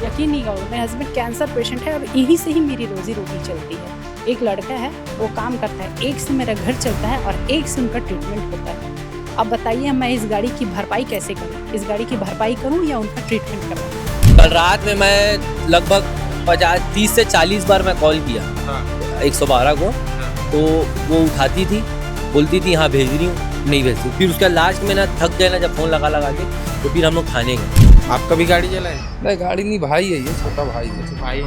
यकीन नहीं करो, मेरे हस्बैंड कैंसर पेशेंट है और यहीं से ही मेरी रोजी रोटी चलती है। एक लड़का है वो काम करता है, एक से मेरा घर चलता है और एक से उनका ट्रीटमेंट होता है। अब बताइए मैं इस गाड़ी की भरपाई कैसे करूँ? इस गाड़ी की भरपाई करूँ या उनका ट्रीटमेंट कराऊँ? कल रात में मैं लगभग 30 से 40 बार मैं कॉल किया 112 को, तो वो उठाती थी, बोलती थी हाँ भेज रही हूँ, नहीं भेजती। फिर उसका लास्ट में ना थक गए ना जब फ़ोन लगा के, तो फिर हम लोग थाने गए। आप कभी गाड़ी चलाए? नहीं गाड़ी नहीं, भाई है ये, छोटा भाई है। भाई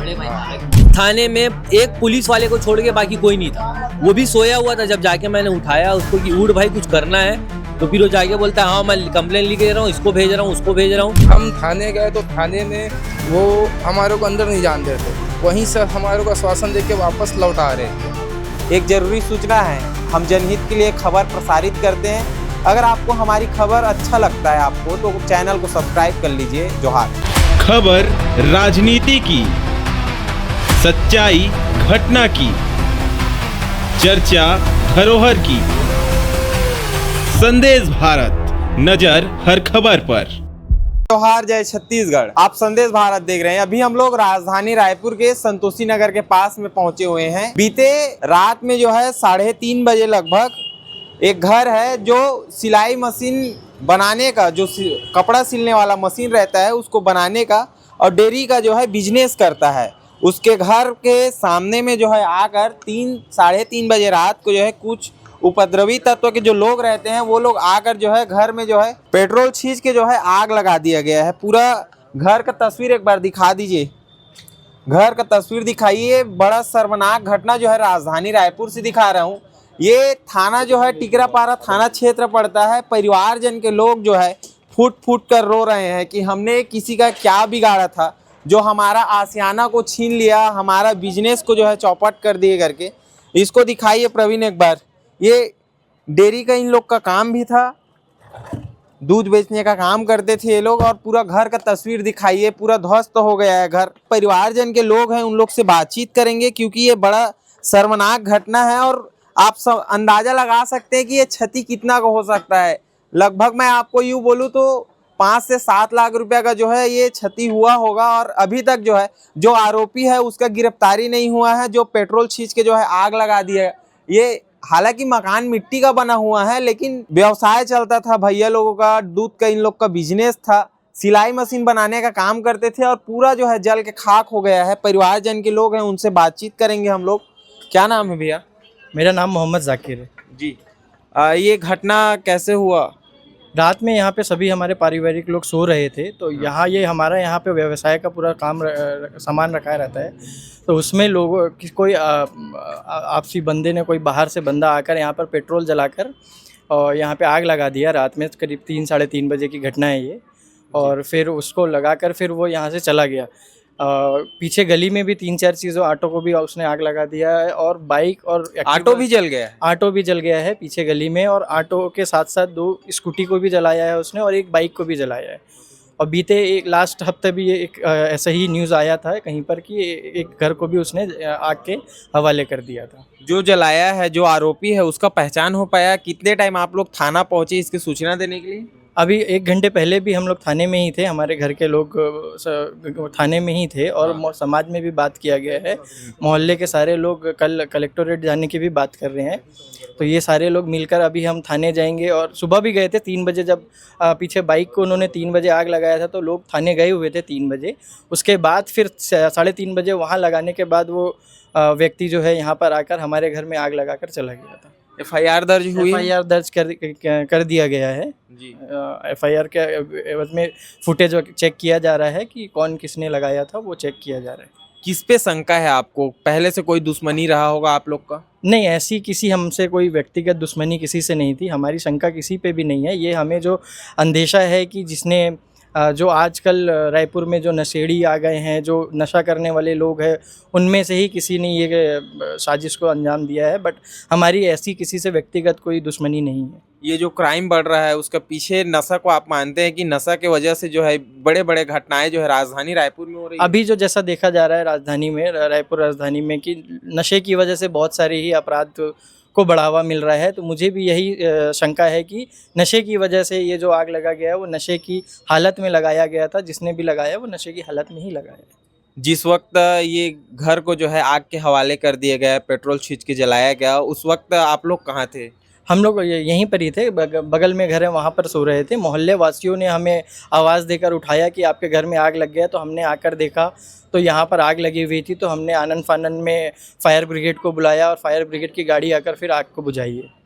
थाने में एक पुलिस वाले को छोड़ के बाकी कोई नहीं था। वो भी सोया हुआ था जब जाके मैंने उठाया उसको कि उठ भाई कुछ करना है, तो फिर वो जाके बोलता है हाँ मैं कंप्लेन लिख दे रहा हूँ, इसको भेज रहा हूँ, उसको भेज रहा हूँ। हम थाने गए तो थाने में वो हमारे को अंदर नहीं जान रहे थे, वहीं से हमारे को आश्वासन देके वापस लौटा रहे थे। एक जरूरी सूचना है, हम जनहित के लिए खबर प्रसारित करते हैं। अगर आपको हमारी खबर अच्छा लगता है आपको तो चैनल को सब्सक्राइब कर लीजिए। जोहार। खबर राजनीति की, सच्चाई घटना की, चर्चा धरोहर की। संदेश भारत, नजर हर खबर पर। जोहार, जय छत्तीसगढ़। आप संदेश भारत देख रहे हैं। अभी हम लोग राजधानी रायपुर के संतोषी नगर के पास में पहुंचे हुए हैं। बीते रात में जो है 3:30 बजे लगभग एक घर है जो सिलाई मशीन बनाने का, जो कपड़ा सिलने वाला मशीन रहता है उसको बनाने का और डेयरी का जो है बिजनेस करता है। उसके घर के सामने में जो है आकर 3-3:30 बजे रात को जो है कुछ उपद्रवी तत्व के जो लोग रहते हैं वो लोग आकर जो है घर में जो है पेट्रोल छींच के जो है आग लगा दिया गया है। पूरा घर का तस्वीर एक बार दिखा दीजिए, घर का तस्वीर दिखाइए। बड़ा शर्मनाक घटना जो है राजधानी रायपुर से दिखा रहा हूँ। ये थाना जो है टिकरापारा थाना क्षेत्र पड़ता है। परिवारजन के लोग जो है फूट फूट कर रो रहे हैं कि हमने किसी का क्या बिगाड़ा था जो हमारा आशियाना को छीन लिया, हमारा बिजनेस को जो है चौपट कर दिए करके। इसको दिखाइए प्रवीण एक बार। ये डेयरी का इन लोग का काम भी था, दूध बेचने का काम करते थे ये लोग। और पूरा घर का तस्वीर दिखाइए, पूरा ध्वस्त हो गया है घर। परिवारजन के लोग हैं, उन लोग से बातचीत करेंगे क्योंकि ये बड़ा शर्मनाक घटना है और आप सब अंदाजा लगा सकते हैं कि ये क्षति कितना का हो सकता है। लगभग मैं आपको यूँ बोलूँ तो 5 से 7 लाख रुपया का जो है ये क्षति हुआ होगा। और अभी तक जो है जो आरोपी है उसका गिरफ्तारी नहीं हुआ है, जो पेट्रोल छींच के जो है आग लगा दिया है। ये हालांकि मकान मिट्टी का बना हुआ है लेकिन व्यवसाय चलता था भैया लोगों का, दूध का इन लोग का बिजनेस था, सिलाई मशीन बनाने का काम करते थे और पूरा जो है जल के खाक हो गया है। परिवारजन के लोग हैं, उनसे बातचीत करेंगे हम लोग। क्या नाम है भैया? मेरा नाम मोहम्मद जाकिर है जी। ये घटना कैसे हुआ? रात में यहाँ पे सभी हमारे पारिवारिक लोग सो रहे थे, तो यहाँ ये हमारा यहाँ पे व्यवसाय का पूरा काम सामान रखा रहता है। तो उसमें लोगों की कोई आपसी बंदे ने, कोई बाहर से बंदा आकर यहाँ पर पेट्रोल जलाकर और यहाँ पे आग लगा दिया। रात में करीब 3-3:30 बजे की घटना है ये। और फिर उसको लगाकर फिर वो यहाँ से चला गया। पीछे गली में भी 3-4 चीज़ों, ऑटो को भी उसने आग लगा दिया है और बाइक और ऑटो भी जल गया है। ऑटो भी जल गया है पीछे गली में, और ऑटो के साथ साथ 2 स्कूटी को भी जलाया है उसने और एक बाइक को भी जलाया है। और बीते एक लास्ट हफ्ते भी ये एक ऐसा ही न्यूज़ आया था कहीं पर कि एक घर को भी उसने आग के हवाले कर दिया था। जो जलाया है, जो आरोपी है, उसका पहचान हो पाया? कितने टाइम आप लोग थाना पहुंचे इसकी सूचना देने के लिए? अभी 1 घंटे पहले भी हम लोग थाने में ही थे, हमारे घर के लोग थाने में ही थे और समाज में भी बात किया गया है। मोहल्ले के सारे लोग कल कलेक्टोरेट जाने की भी बात कर रहे हैं। तो ये सारे लोग मिलकर अभी हम थाने जाएंगे। और सुबह भी गए थे 3 बजे, जब पीछे बाइक को उन्होंने 3 बजे आग लगाया था तो लोग थाने गए हुए थे 3 बजे। उसके बाद फिर 3:30 बजे वहाँ लगाने के बाद वो व्यक्ति जो है यहाँ पर आकर हमारे घर में आग लगाकर चला गया था। FIR दर्ज हुई? FIR दर्ज कर दिया गया है जी। FIR के एवज में फुटेज चेक किया जा रहा है कि कौन किसने लगाया था, वो चेक किया जा रहा है। किस पे शंका है आपको? पहले से कोई दुश्मनी रहा होगा आप लोग का? नहीं, ऐसी किसी हमसे कोई व्यक्तिगत दुश्मनी किसी से नहीं थी, हमारी शंका किसी पे भी नहीं है। ये हमें जो अंदेशा है कि जिसने जो आजकल रायपुर में जो नशेड़ी आ गए हैं, जो नशा करने वाले लोग हैं, उनमें से ही किसी ने ये साजिश को अंजाम दिया है। बट हमारी ऐसी किसी से व्यक्तिगत कोई दुश्मनी नहीं है। ये जो क्राइम बढ़ रहा है उसका पीछे नशा को आप मानते हैं कि नशा के वजह से जो है बड़े बड़े घटनाएं जो है राजधानी रायपुर में हो रही है? अभी जो जैसा देखा जा रहा है राजधानी में, रायपुर राजधानी में, कि नशे की वजह से बहुत सारे ही अपराध को बढ़ावा मिल रहा है। तो मुझे भी यही शंका है कि नशे की वजह से ये जो आग लगा गया है वो नशे की हालत में लगाया गया था, जिसने भी लगाया वो नशे की हालत में ही लगाया है। जिस वक्त ये घर को जो है आग के हवाले कर दिया गया, पेट्रोल छींच के जलाया गया, उस वक्त आप लोग कहाँ थे? हम लोग यहीं पर ही थे, बगल में घर है, वहाँ पर सो रहे थे। मोहल्ले वासियों ने हमें आवाज़ देकर उठाया कि आपके घर में आग लग गया। तो हमने आकर देखा तो यहाँ पर आग लगी हुई थी। तो हमने आनन फानन में फायर ब्रिगेड को बुलाया और फायर ब्रिगेड की गाड़ी आकर फिर आग को बुझाई है।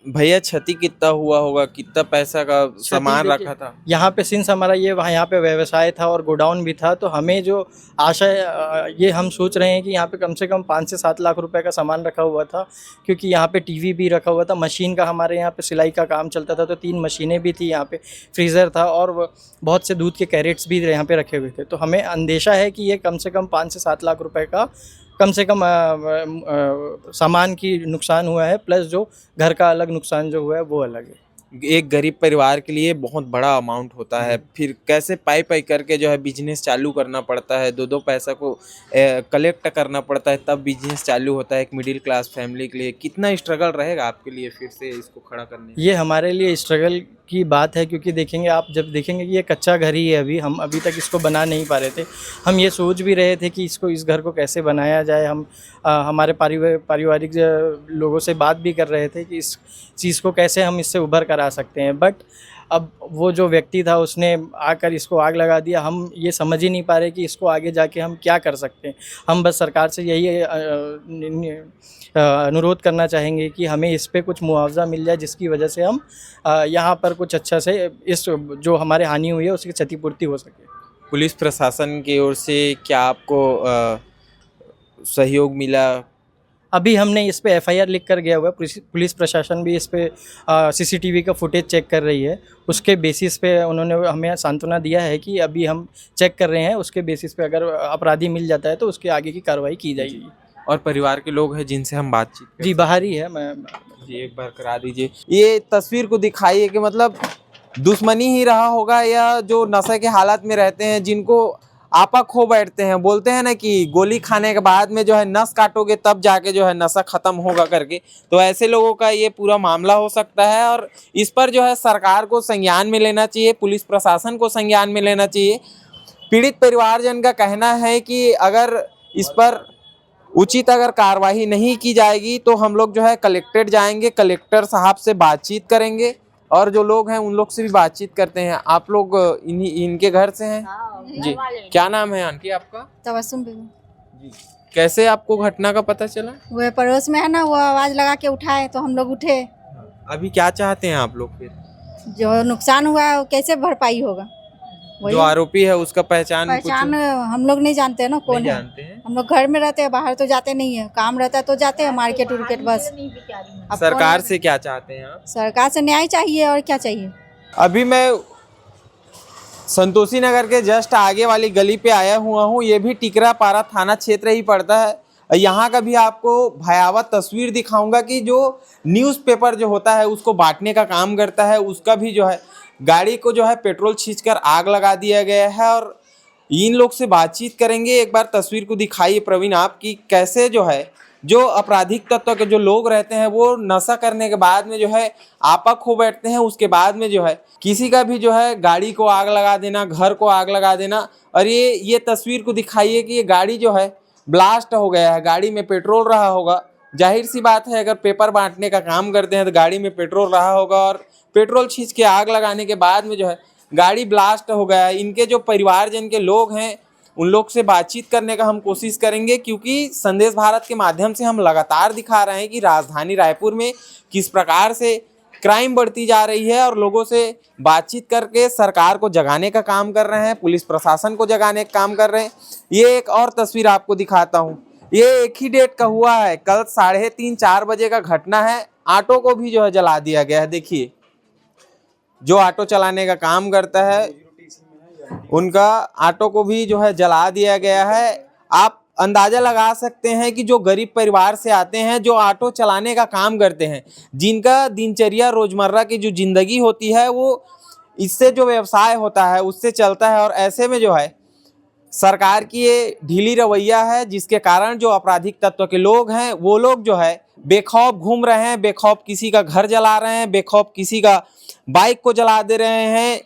भैया क्षति कितना हुआ होगा, कितना पैसा का सामान रखा था? यहाँ पे सिंस हमारा ये वहाँ यहाँ पे व्यवसाय था और गोडाउन भी था, तो हमें जो आशा ये हम सोच रहे हैं कि यहाँ पे कम से कम 5 से 7 लाख रुपए का सामान रखा हुआ था, क्योंकि यहाँ पे टीवी भी रखा हुआ था, मशीन का हमारे यहाँ पे सिलाई का काम चलता था, तो 3 मशीनें भी थी, यहाँ पे फ्रीज़र था और बहुत से दूध के कैरेट्स भी यहाँ पे रखे हुए थे। तो हमें अंदेशा है कि ये कम से कम 5 से 7 लाख रुपए का कम से कम सामान की नुकसान हुआ है, प्लस जो घर का अलग नुकसान जो हुआ है वो अलग है। एक गरीब परिवार के लिए बहुत बड़ा अमाउंट होता है, फिर कैसे पाई पाई करके जो है बिजनेस चालू करना पड़ता है, दो पैसा को कलेक्ट करना पड़ता है, तब बिजनेस चालू होता है। एक मिडिल क्लास फैमिली के लिए कितना स्ट्रगल रहेगा आपके लिए फिर से इसको खड़ा करने? ये हमारे लिए स्ट्रगल की बात है, क्योंकि देखेंगे आप, जब देखेंगे कि ये कच्चा घर ही है, हम अभी तक इसको बना नहीं पा रहे थे। हम ये सोच भी रहे थे कि इस घर को कैसे बनाया जाए। हम हमारे पारिवारिक लोगों से बात भी कर रहे थे कि इस चीज़ को कैसे हम इससे उभर कर आ सकते हैं, बट अब वो जो व्यक्ति था उसने आकर इसको आग लगा दिया। हम ये समझ ही नहीं पा रहे कि इसको आगे जाके हम क्या कर सकते हैं। हम बस सरकार से यही अनुरोध करना चाहेंगे कि हमें इस पे कुछ मुआवजा मिल जाए, जिसकी वजह से हम यहाँ पर कुछ अच्छा से इस जो हमारे हानि हुई है उसकी क्षतिपूर्ति हो सके। पुलिस प्रशासन की ओर से क्या आपको सहयोग मिला? अभी हमने इस पे एफआईआर लिख कर गया हुआ है। पुलिस प्रशासन भी इस पे सीसीटीवी का फुटेज चेक कर रही है। उसके बेसिस पे उन्होंने हमें सांत्वना दिया है कि अभी हम चेक कर रहे हैं, उसके बेसिस पे अगर अपराधी मिल जाता है तो उसके आगे की कार्रवाई की जाएगी। और परिवार के लोग हैं जिनसे हम बातचीत जी बाहर ही है। मैं जी एक बार करा दीजिए, ये तस्वीर को दिखाइए कि मतलब दुश्मनी ही रहा होगा या जो नशे के हालत में रहते हैं, जिनको आपा खो बैठते हैं, बोलते हैं ना कि गोली खाने के बाद में जो है नस काटोगे तब जाके जो है नशा खत्म होगा करके, तो ऐसे लोगों का ये पूरा मामला हो सकता है। और इस पर जो है सरकार को संज्ञान में लेना चाहिए, पुलिस प्रशासन को संज्ञान में लेना चाहिए। पीड़ित परिवारजन का कहना है कि अगर इस पर उचित अगर कार्रवाई नहीं की जाएगी तो हम लोग जो है कलेक्ट्रेट जाएंगे, कलेक्टर साहब से बातचीत करेंगे और जो लोग हैं उन लोग से भी बातचीत करते हैं। आप लोग इनके घर से हैं? जी, क्या नाम है आंटी आपका? तबस्सुम बेगम। जी, कैसे आपको घटना का पता चला? वो पड़ोस में है ना, वो आवाज लगा के उठाए तो हम लोग उठे। अभी क्या चाहते हैं आप लोग फिर? जो नुकसान हुआ है वो कैसे भरपाई होगा? जो आरोपी है उसका पहचान हम लोग नहीं जानते हैं ना कौन नहीं है। जानते हैं। हम लोग घर में रहते हैं, बाहर तो जाते नहीं है। काम रहता है तो जाते हैं मार्केट उर्केट बस। अब सरकार से क्या चाहते हैं आप? सरकार से न्याय चाहिए और क्या चाहिए। अभी मैं संतोषी नगर के जस्ट आगे वाली गली पे आया हुआ हूँ। ये भी टिकरापारा थाना क्षेत्र ही पड़ता है। यहाँ का भी आपको भयावह तस्वीर दिखाऊंगा कि जो न्यूज़पेपर जो होता है उसको बांटने का काम करता है, उसका भी जो है गाड़ी को जो है पेट्रोल छींचकर आग लगा दिया गया है। और इन लोग से बातचीत करेंगे। एक बार तस्वीर को दिखाइए प्रवीण आप, कि कैसे जो है जो आपराधिक तत्व के जो लोग रहते हैं वो नशा करने के बाद में जो है आपा खो बैठते हैं। उसके बाद में जो है किसी का भी जो है गाड़ी को आग लगा देना, घर को आग लगा देना। और ये तस्वीर को दिखाइए कि ये गाड़ी जो है ब्लास्ट हो गया है, गाड़ी में पेट्रोल रहा होगा। जाहिर सी बात है, अगर पेपर बांटने का काम करते हैं तो गाड़ी में पेट्रोल रहा होगा और पेट्रोल छींच के आग लगाने के बाद में जो है गाड़ी ब्लास्ट हो गया है। इनके जो परिवारजन के लोग हैं उन लोग से बातचीत करने का हम कोशिश करेंगे, क्योंकि संदेश भारत के माध्यम से हम लगातार दिखा रहे हैं कि राजधानी रायपुर में किस प्रकार से क्राइम बढ़ती जा रही है। और लोगों से बातचीत करके सरकार को जगाने का काम कर रहे हैं, पुलिस प्रशासन को जगाने का काम कर रहे हैं। ये एक और तस्वीर आपको दिखाता हूँ। ये एक ही डेट का हुआ है, कल 3:30-4 बजे का घटना है। ऑटो को भी जो है जला दिया गया है। देखिए, जो ऑटो चलाने का काम करता है उनका ऑटो को भी जो है जला दिया गया है। आप अंदाजा लगा सकते हैं कि जो गरीब परिवार से आते हैं, जो ऑटो चलाने का काम करते हैं, जिनका दिनचर्या रोजमर्रा की जो जिंदगी होती है वो इससे जो व्यवसाय होता है उससे चलता है। और ऐसे में जो है सरकार की ये ढीली रवैया है, जिसके कारण जो आपराधिक तत्व के लोग हैं वो लोग जो है बेखौफ घूम रहे हैं, बेखौफ किसी का घर जला रहे हैं, बेखौफ किसी का बाइक को जला दे रहे हैं।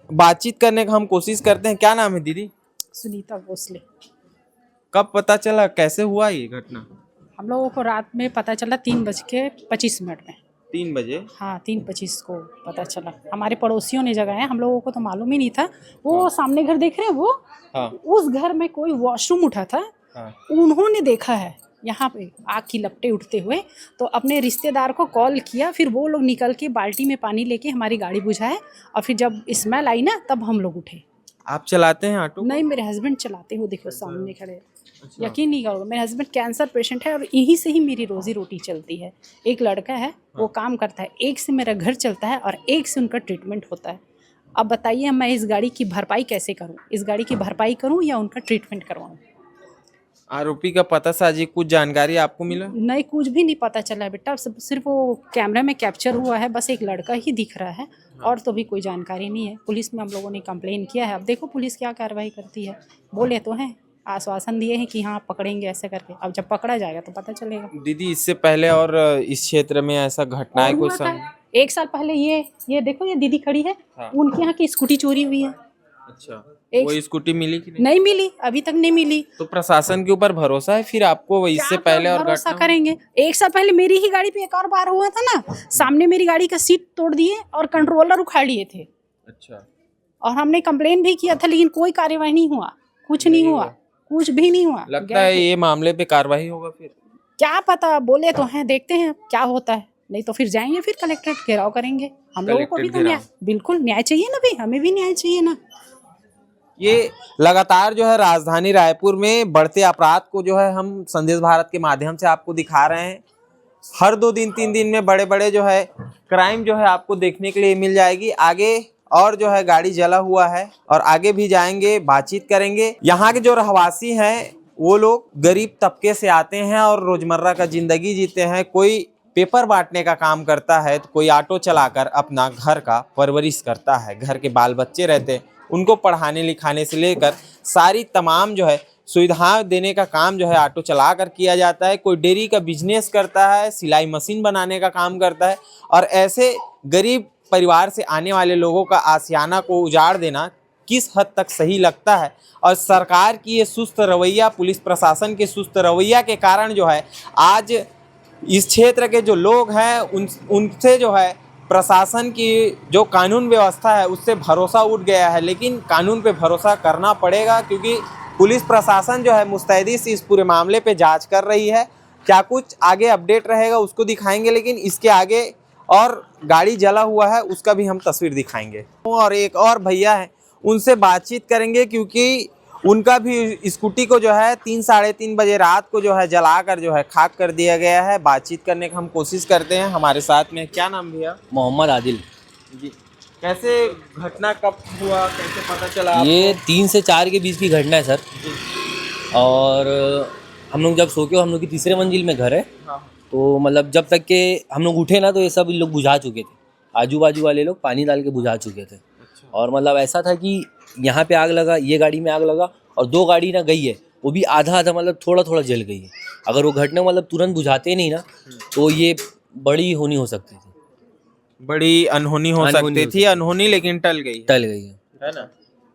बातचीत करने का हम कोशिश करते हैं। क्या नाम है दीदी? सुनीता भोसले। कब पता चला, कैसे हुआ ये घटना? हम लोगों को रात में पता चला 3:25 में। 3 बजे? हाँ, 3:25 को पता चला। हमारे पड़ोसियों ने जगाया, हम लोगों को तो मालूम ही नहीं था। वो सामने घर देख रहे हैं, वो हाँ। उस घर में कोई वॉशरूम उठा था। हाँ। उन्होंने देखा है यहाँ पे आग की लपटें उठते हुए, तो अपने रिश्तेदार को कॉल किया। फिर वो लोग निकल के बाल्टी में पानी लेके हमारी गाड़ी बुझाए, और फिर जब स्मेल आई ना, तब हम लोग उठे। आप चलाते हैं ऑटो? नहीं, मेरे हस्बैंड चलाते हो, देखो सामने खड़े। यकीन नहीं करोगे, मेरे हस्बैंड कैंसर पेशेंट है और यहीं से ही मेरी रोजी रोटी चलती है। एक लड़का है, वो काम करता है, एक से मेरा घर चलता है और एक से उनका ट्रीटमेंट होता है। अब बताइए मैं इस गाड़ी की भरपाई कैसे करूं? इस गाड़ी की भरपाई करूं या उनका ट्रीटमेंट करवाऊं? आरोपी का पता साजी कुछ जानकारी आपको मिला? नहीं, कुछ भी नहीं पता चला है बेटा। सिर्फ वो कैमरे में कैप्चर हुआ है, बस एक लड़का ही दिख रहा है, और तो भी कोई जानकारी नहीं है। पुलिस में हम लोगों ने कंप्लेन किया है, अब देखो पुलिस क्या कार्रवाई करती है। बोले तो हैं, आश्वासन दिए हैं कि हाँ पकड़ेंगे ऐसे करके। अब जब पकड़ा जाएगा तो पता चलेगा। दीदी, इससे पहले और इस क्षेत्र में ऐसा घटनाएं कोई एक साल पहले ये देखो, ये दीदी खड़ी है, हाँ। उनके यहाँ की स्कूटी चोरी हुई है। अच्छा, एक- वो स्कूटी मिली कि नहीं? नहीं मिली, अभी तक नहीं मिली। तो प्रशासन के ऊपर भरोसा है फिर आपको? इससे क्या पहले और भरोसा घटना करेंगे? एक साल पहले मेरी ही गाड़ी पे एक और बार हुआ था ना, सामने मेरी गाड़ी का सीट तोड़ दिए और कंट्रोलर उखाड़ लिए थे। अच्छा, और हमने कंप्लेन भी किया था, लेकिन कोई कार्यवाही नहीं हुआ, कुछ नहीं हुआ, कुछ भी नहीं हुआ। लगता है ये मामले पे कार्रवाई होगा फिर? क्या पता, बोले तो हैं, देखते हैं क्या होता है। नहीं तो फिर जाएंगे, फिर कलेक्ट्रेट घेराव करेंगे। हम लोगों को भी तो न्याय, बिल्कुल न्याय चाहिए ना भाई, हमें भी न्याय चाहिए ना। ये लगातार जो है राजधानी रायपुर में बढ़ते अपराध को जो है हम संदेश भारत के माध्यम से आपको दिखा रहे हैं। हर 2 दिन 3 दिन में बड़े बड़े जो है क्राइम जो है आपको देखने के लिए मिल जाएगी। आगे और जो है गाड़ी जला हुआ है और आगे भी जाएंगे, बातचीत करेंगे। यहाँ के जो रहवासी हैं वो लोग गरीब तबके से आते हैं और रोजमर्रा का जिंदगी जीते हैं। कोई पेपर बांटने का काम करता है, तो कोई ऑटो चलाकर अपना घर का परवरिश करता है। घर के बाल बच्चे रहते हैं, उनको पढ़ाने लिखाने से लेकर सारी तमाम जो है सुविधाएं देने का काम जो है ऑटो चलाकर किया जाता है। कोई डेयरी का बिजनेस करता है, सिलाई मशीन बनाने का काम करता है। और ऐसे गरीब परिवार से आने वाले लोगों का आशियाना को उजाड़ देना किस हद तक सही लगता है? और सरकार की ये सुस्त रवैया, पुलिस प्रशासन के सुस्त रवैया के कारण जो है आज इस क्षेत्र के जो लोग हैं उनसे जो है प्रशासन की जो कानून व्यवस्था है उससे भरोसा उठ गया है। लेकिन कानून पे भरोसा करना पड़ेगा, क्योंकि पुलिस प्रशासन जो है मुस्तैदी से इस पूरे मामले पे जांच कर रही है। क्या कुछ आगे अपडेट रहेगा उसको दिखाएंगे, लेकिन इसके आगे और गाड़ी जला हुआ है उसका भी हम तस्वीर दिखाएंगे। और एक और भैया हैं, उनसे बातचीत करेंगे, क्योंकि उनका भी स्कूटी को जो है 3 साढ़े 3 बजे रात को जो है जलाकर जो है खाक कर दिया गया है। बातचीत करने का हम कोशिश करते हैं। हमारे साथ में क्या नाम भैया? मोहम्मद आदिल जी। कैसे घटना कब हुआ, कैसे पता चला आपको? ये 3 से 4 के बीच की घटना है सर। और हम लोग जब सो के, हम लोग की तीसरे मंजिल में घर है। हाँ। तो मतलब जब तक के हम लोग उठे ना, तो ये सब इन लोग बुझा चुके थे। आजू बाजू वाले लोग पानी डाल के बुझा चुके थे। और मतलब ऐसा था कि यहाँ पे आग लगा, ये गाड़ी में आग लगा, और 2 गाड़ी ना गई है, वो भी आधा आधा मतलब थोड़ा थोड़ा जल गई है। अगर वो घटना मतलब तुरंत बुझाते नहीं ना, तो ये बड़ी होनी हो सकती थी, बड़ी अनहोनी हो सकती थी। अनहोनी लेकिन टल गई है ना।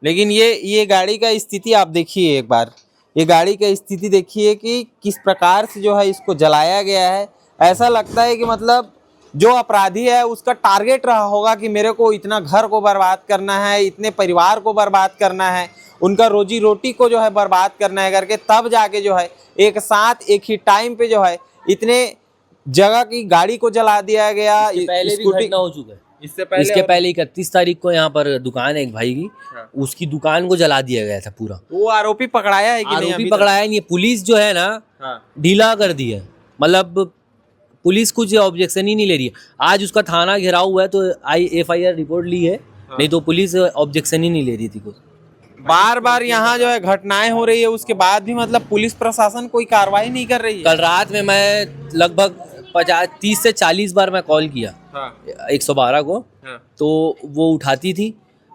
लेकिन ये गाड़ी का स्थिति आप देखिए एक बार, ये गाड़ी का स्थिति देखिए कि किस प्रकार से जो है इसको जलाया गया है। ऐसा लगता है कि मतलब जो अपराधी है उसका टारगेट रहा होगा कि मेरे को इतना घर को बर्बाद करना है, इतने परिवार को बर्बाद करना है, उनका रोजी रोटी को जो है बर्बाद करना है करके, तब जाके जो है एक साथ एक ही टाइम पे जो है इतने जगह की गाड़ी को जला दिया गया। पहले भी घटना हो चुका है। इसके पहले 31 तारीख को यहाँ पर दुकान है एक भाई की, उसकी दुकान को जला दिया गया था पूरा। वो आरोपी पकड़ाया है कि नहीं? आरोपी पकड़ाया नहीं है। पुलिस जो है ना ढीला कर दी है, मतलब पुलिस कुछ ऑब्जेक्शन ही नहीं ले रही है। आज उसका थाना घेराव हुआ है तो FIR रिपोर्ट ली है, नहीं तो पुलिस ऑब्जेक्शन ही नहीं ले रही थी कुछ। बार बार यहाँ जो है घटनाएं हो रही है, उसके बाद भी मतलब पुलिस प्रशासन कोई कार्रवाई नहीं कर रही है। कल रात में मैं लगभग 30 से 40 बार मैं कॉल किया 112 को, तो वो उठाती थी,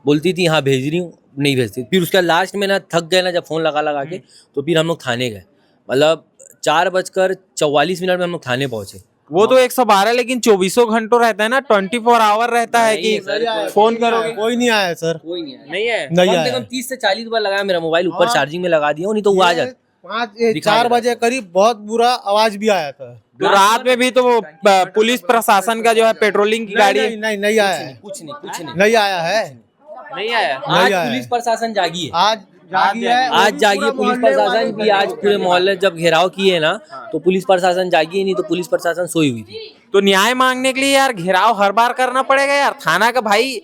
बोलती थी हाँ भेज रही हूँ, नहीं भेजती। फिर उसके लास्ट में ना थक गए ना, जब फ़ोन लगा के, तो फिर हम लोग थाने गए। मतलब 4:44 में हम लोग थाने पहुंचे। वो तो 112 लेकिन 24 घंटों रहता है ना, 24 आवर रहता है कि फोन करोगे। कोई नहीं आया सर, कोई नहीं नहीं है। कम से कम 30 से 40 बार लगाया मेरा मोबाइल, ऊपर चार्जिंग में लगा दिया, नहीं तो वो आ जाता। 4 बजे करीब बहुत बुरा आवाज भी आया था। तो रात में भी तो वो पुलिस प्रशासन का जो है पेट्रोलिंग की गाड़ी नहीं आया है, कुछ नहीं नहीं आया है, नहीं आया। आज पुलिस प्रशासन जागी है, आज जागी है, आज जागी है पुलिस प्रशासन की। आज पूरे मोहल्ले जब घेराव किए ना तो पुलिस प्रशासन जागी है, नहीं तो पुलिस प्रशासन सोई हुई थी। तो न्याय मांगने के लिए यार घेराव हर बार करना पड़ेगा यार। थाना का भाई,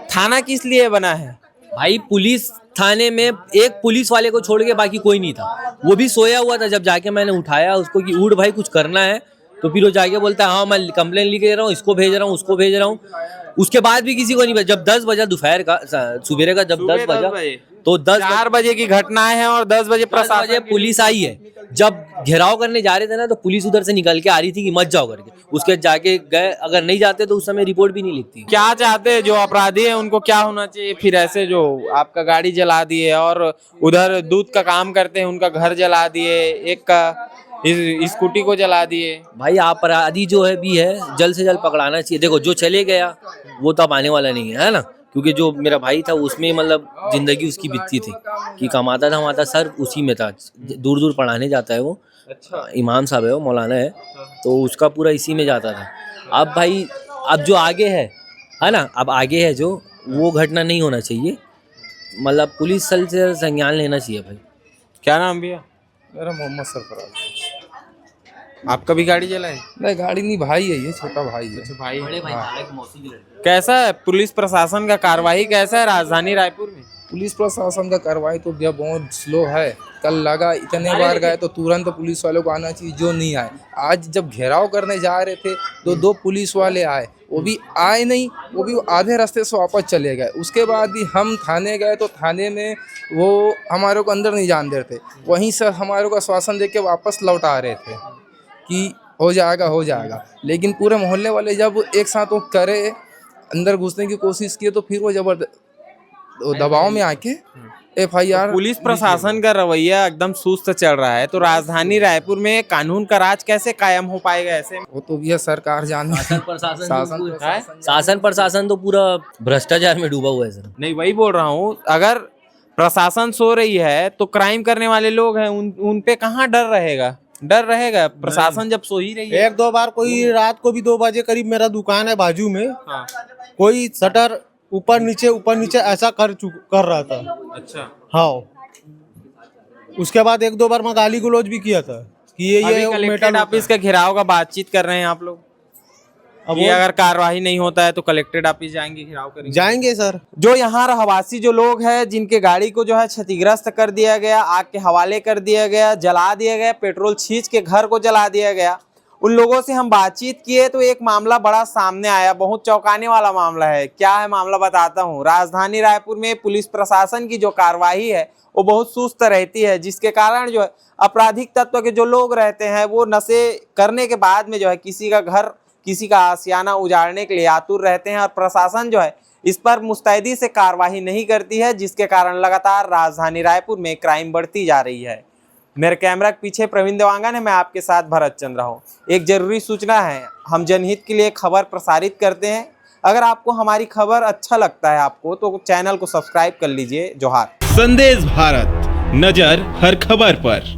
थाना किस लिए बना है भाई? पुलिस थाने में एक पुलिस वाले को छोड़ के बाकी कोई नहीं था, वो भी सोया हुआ था। जब जाके मैंने उठाया उसको कि उठ भाई कुछ करना है, तो फिर वो जाके बोलता है हाँ मैं कंप्लेन लिख रहा हूँ, इसको भेज रहा हूँ, उसको भेज रहा हूँ। उसके बाद भी किसी को नहीं भेजा। जब 10 बजा दोपहर का, सुबह का जब 10 बजा तो 4 बजे की घटनाएं हैं और 10 बजे प्रशासन पुलिस आई है। जब घेराव करने जा रहे थे ना तो पुलिस उधर से निकल के आ रही थी कि मत जाओ करके, उसके जाके गए। अगर नहीं जाते तो उस समय रिपोर्ट भी नहीं लिखती। क्या चाहते हैं जो अपराधी है उनको क्या होना चाहिए फिर? ऐसे जो आपका गाड़ी जला दिए और उधर दूध का काम करते हैं उनका घर जला दिए, एक का स्कूटी को जला दिए। भाई अपराधी जो है भी है जल्द से जल्द पकड़ाना चाहिए। देखो जो चले गया वो तो अब आने वाला नहीं है ना, क्योंकि जो मेरा भाई था उसमें मतलब जिंदगी उसकी बीतती थी कि कमाता था सर उसी में था। दूर दूर पढ़ाने जाता है वो, अच्छा इमाम साहब है वो, मौलाना है, तो उसका पूरा इसी में जाता था। अब भाई अब जो आगे है ना, अब आगे है जो, वो घटना नहीं होना चाहिए। मतलब पुलिस से संज्ञान लेना चाहिए भाई। क्या नाम भैया? मेरा मोहम्मद सरफराज। आपका भी गाड़ी जला है? नहीं गाड़ी नहीं, भाई है ये, छोटा भाई है। भाई बड़े भाई की मौसी की लड़की। कैसा है पुलिस प्रशासन का कार्रवाई, कैसा है राजधानी रायपुर में? पुलिस प्रशासन का कार्रवाई तो भैया बहुत स्लो है। कल लगा इतने बार गए तो तुरंत पुलिस वालों को आना चाहिए, जो नहीं आए। आज जब घेराव करने जा रहे थे तो 2 पुलिस वाले आए, वो भी आए नहीं, वो भी आधे रास्ते से वापस चले गए। उसके बाद भी हम थाने गए तो थाने में वो हमारे को अंदर नहीं जान दे रहे थे, वहीं से हमारे को आश्वासन दे के वापस लौटा रहे थे कि हो जाएगा। लेकिन पूरे मोहल्ले वाले जब एक साथ वो करे, अंदर घुसने की कोशिश किए, तो फिर वो जबरदस्त दबाव में आके FIR। पुलिस प्रशासन का रवैया एकदम सुस्त चल रहा है, तो राजधानी रायपुर में कानून का राज कैसे कायम हो पाएगा ऐसे? वो तो भैया सरकार जाने। शासन प्रशासन तो पूरा भ्रष्टाचार में डूबा हुआ है सर। नहीं वही बोल रहा हूँ, अगर प्रशासन सो रही है तो क्राइम करने वाले लोग हैं उन पे कहाँ डर रहेगा? प्रशासन जब सो ही रही है। 1-2 बार कोई रात को भी 2 बजे करीब, मेरा दुकान है बाजू में, कोई शटर ऊपर नीचे ऐसा कर रहा था। अच्छा हाँ, उसके बाद 1-2 बार मैं गाली गलौज भी किया था कि ये कलेक्ट्रेट ऑफिस का घेराव का बातचीत कर रहे हैं आप लोग। अब अगर कार्यवाही नहीं होता है तो कलेक्ट्रेट ऑफिस जाएंगे, घेराव करेंगे? जाएंगे सर। जो यहाँ रहवासी जो लोग हैं जिनके गाड़ी को जो है क्षतिग्रस्त कर दिया गया, आग के हवाले कर दिया गया, जला दिया गया, पेट्रोल छींच के घर को जला दिया गया, उन लोगों से हम बातचीत किए तो एक मामला बड़ा सामने आया, बहुत चौंकाने वाला मामला है। क्या है मामला बताता हूँ। राजधानी रायपुर में पुलिस प्रशासन की जो कार्रवाई है वो बहुत सुस्त रहती है, जिसके कारण जो है आपराधिक तत्व के जो लोग रहते हैं वो नशे करने के बाद में जो है किसी का घर, किसी का आशियाना उजाड़ने के लिए आतुर रहते हैं, और प्रशासन जो है इस पर मुस्तैदी से कार्रवाई नहीं करती है, जिसके कारण लगातार राजधानी रायपुर में क्राइम बढ़ती जा रही है। मेरे कैमरा के पीछे प्रवीण देवांगन है, मैं आपके साथ भरत चंद्र हूँ। एक जरूरी सूचना है, हम जनहित के लिए खबर प्रसारित करते हैं। अगर आपको हमारी खबर अच्छा लगता है आपको तो चैनल को सब्सक्राइब कर लीजिए। जोहार। संदेश भारत, नजर हर खबर पर।